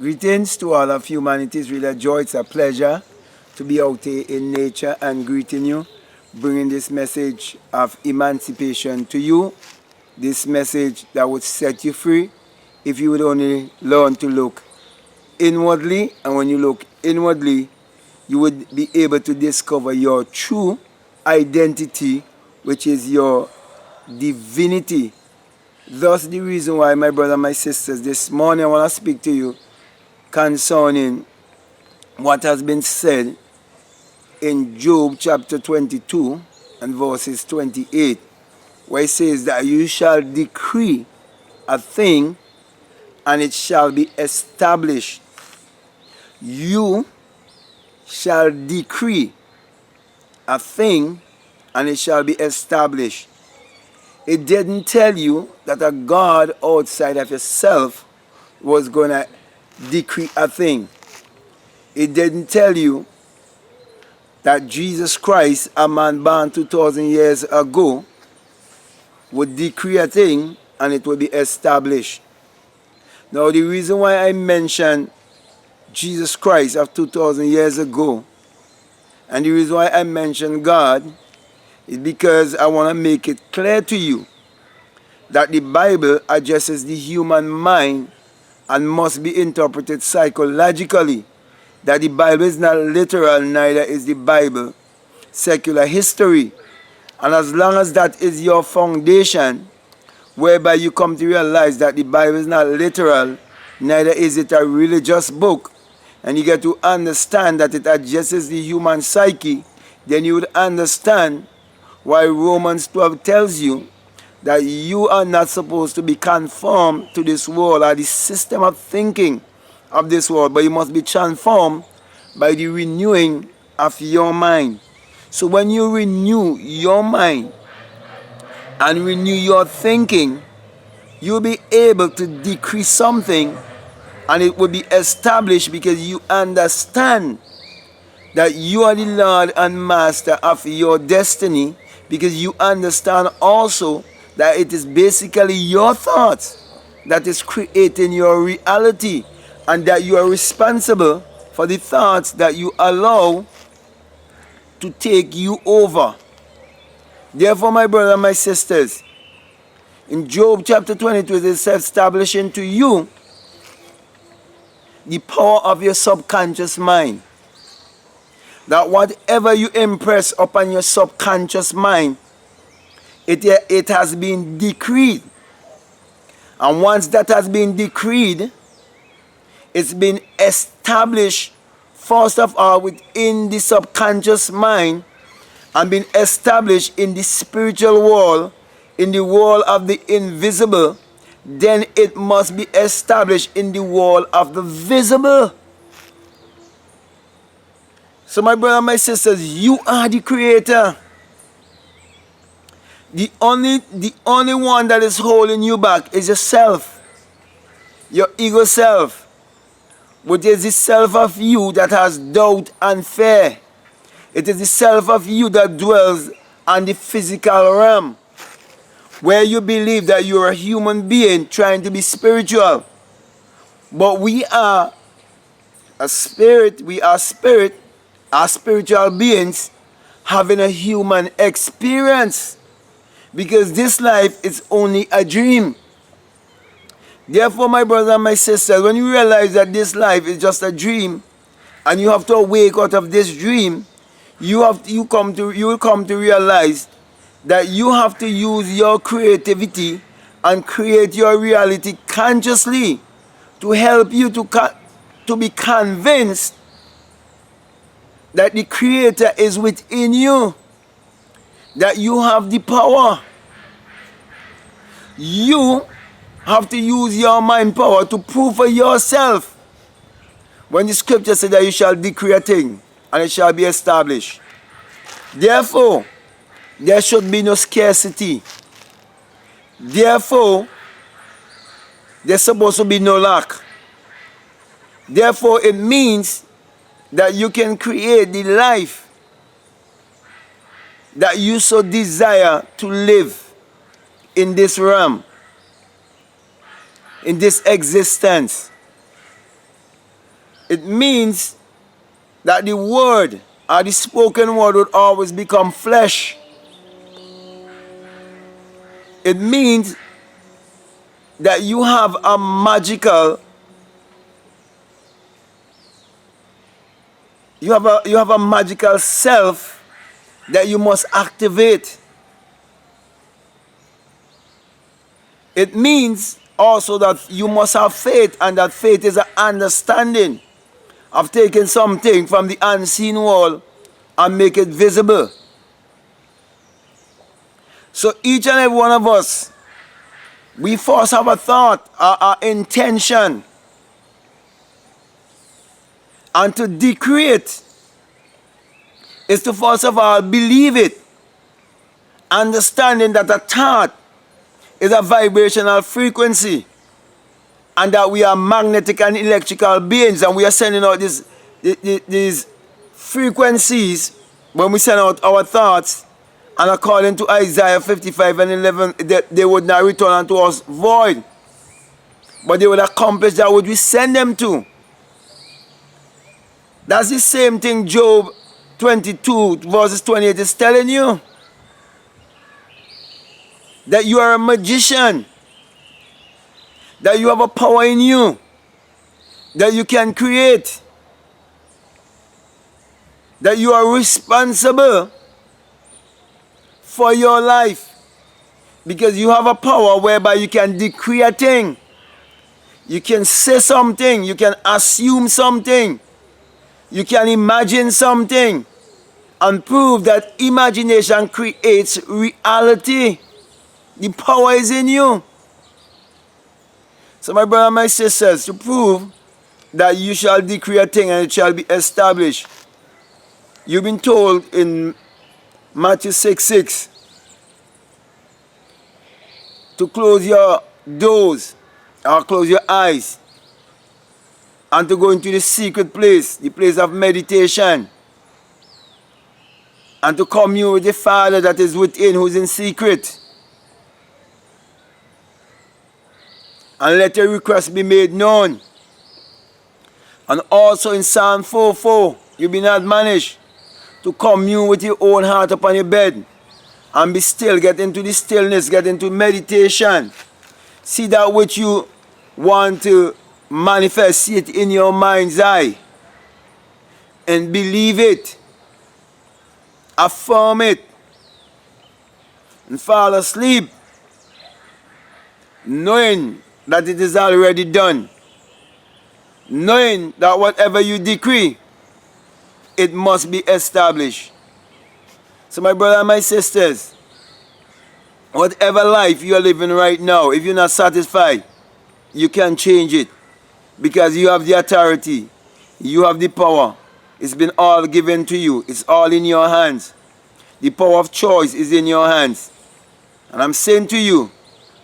Greetings to all of humanity. It's really a joy, it's a pleasure to be out here in nature and greeting you, bringing this message of emancipation to you, this message that would set you free if you would only learn to look inwardly. And when you look inwardly, you would be able to discover your true identity, which is your divinity. Thus the reason why, my brother and my sisters, this morning I want to speak to you concerning what has been said in Job chapter 22 and verses 28, where it says that you shall decree a thing and it shall be established. You shall decree a thing and it shall be established. It didn't tell you that a God outside of yourself was going to decree a thing. It didn't tell you that Jesus Christ, a man born 2,000 years ago, would decree a thing and it would be established. Now, the reason why I mention Jesus Christ of 2,000 years ago, and the reason why I mention God, is because I want to make it clear to you that the Bible addresses the human mind and must be interpreted psychologically. That the Bible is not literal, neither is the Bible secular history. And as long as that is your foundation, whereby you come to realize that the Bible is not literal, neither is it a religious book, and you get to understand that it addresses the human psyche, then you would understand why Romans 12 tells you that you are not supposed to be conformed to this world or the system of thinking of this world, but you must be transformed by the renewing of your mind. So when you renew your mind and renew your thinking, you'll be able to decree something and it will be established, because you understand that you are the Lord and Master of your destiny, because you understand also that it is basically your thoughts that is creating your reality, and that you are responsible for the thoughts that you allow to take you over. Therefore, my brothers and my sisters, in Job chapter 22, it is establishing to you the power of your subconscious mind. That whatever you impress upon your subconscious mind, it has been decreed. And once that has been decreed, it's been established, first of all, within the subconscious mind, and been established in the spiritual world, in the world of the invisible. Then it must be established in the world of the visible. So my brother and my sisters, you are the creator. The only one that is holding you back is yourself. Your ego self. Which is the self of you that has doubt and fear. It is the self of you that dwells on the physical realm, where you believe that you are a human being trying to be spiritual. But we are a spirit, are spiritual beings having a human experience, because this life is only a dream. Therefore, my brothers and my sisters, when you realize that this life is just a dream, and you have to wake out of this dream, you will come to realize that you have to use your creativity and create your reality consciously to help you to be convinced that the Creator is within you, that you have the power. You have to use your mind power to prove for yourself. When the scripture says that you shall decree a thing and it shall be established. Therefore, there should be no scarcity. Therefore, there's supposed to be no lack. Therefore, it means that you can create the life that you so desire to live in this realm, in this existence. It means that the word or the spoken word would always become flesh. It means that you have a magical, you have a magical self that you must activate. It means also that you must have faith, and that faith is an understanding of taking something from the unseen world and make it visible. So each and every one of us, we first have a thought, our intention, and to decree it is to first of all believe it, understanding that a thought is a vibrational frequency, and that we are magnetic and electrical beings, and we are sending out these frequencies when we send out our thoughts. And according to Isaiah 55 and 11, they would not return unto us void, but they would accomplish that which we send them to. That's the same thing Job 22 verses 28 is telling you. That you are a magician. That you have a power in you. That you can create. That you are responsible for your life, because you have a power whereby you can decree a thing, you can say something, you can assume something, you can imagine something, and prove that imagination creates reality. The power is in you. So my brother and my sisters, to prove that you shall decree a thing and it shall be established, you've been told in Matthew 6:6 to close your doors or close your eyes and to go into the secret place, the place of meditation, and to commune with the Father that is within, who is in secret, and let your request be made known. And also in Psalm 4:4, you've been admonished to commune with your own heart upon your bed and be still. Get into the stillness, get into meditation. See that which you want to manifest, see it in your mind's eye, and believe it, affirm it, and fall asleep knowing that it is already done, knowing that whatever you decree, it must be established. So my brother and my sisters, whatever life you are living right now, if you're not satisfied, you can change it, because you have the authority, you have the power. It's been all given to you. It's all in your hands. The power of choice is in your hands. And I'm saying to you,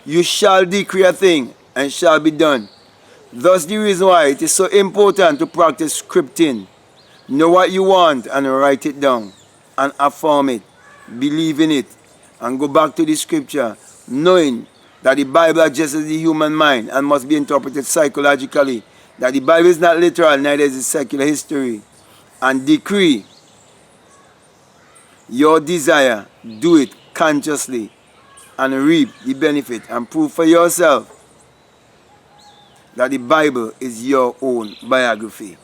you shall decree a thing and it shall be done. Thus the reason why it is so important to practice scripting. Know what you want and write it down and affirm it, believe in it, and go back to the scripture, knowing that the Bible addresses the human mind and must be interpreted psychologically, that the Bible is not literal, neither is it secular history. And decree your desire, do it consciously, and reap the benefit, and prove for yourself that the Bible is your own biography.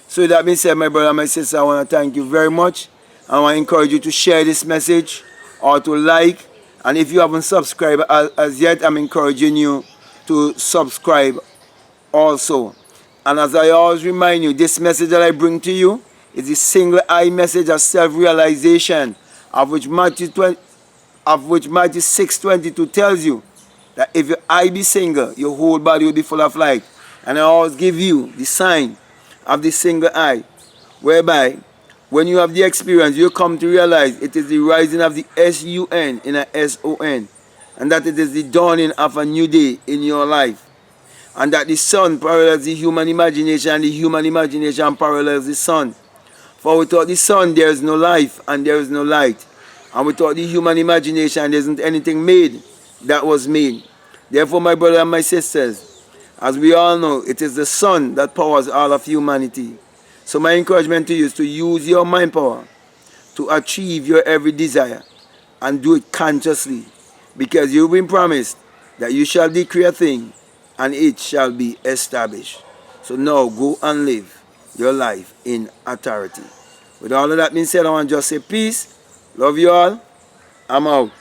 So that being said, my brother and my sister, I want to thank you very much. I want to encourage you to share this message or to like. And if you haven't subscribed as yet, I'm encouraging you to subscribe also. And as I always remind you, this message that I bring to you is the single eye message of self-realization, of which Matthew 6:22 tells you that if your eye be single, your whole body will be full of light. And I always give you the sign of the single eye, whereby when you have the experience, you come to realize it is the rising of the S-U-N in a S-O-N, and that it is the dawning of a new day in your life, and that the sun parallels the human imagination, and the human imagination parallels the sun. For without the sun, there is no life and there is no light. And without the human imagination, there isn't anything made that was made. Therefore, my brother and my sisters, As we all know, it is the sun that powers all of humanity. So my encouragement to you is to use your mind power to achieve your every desire and do it consciously, because you've been promised that you shall decree a thing and it shall be established. So now go and live your life in authority. With all of that being said, I want to just say peace. Love you all. I'm out.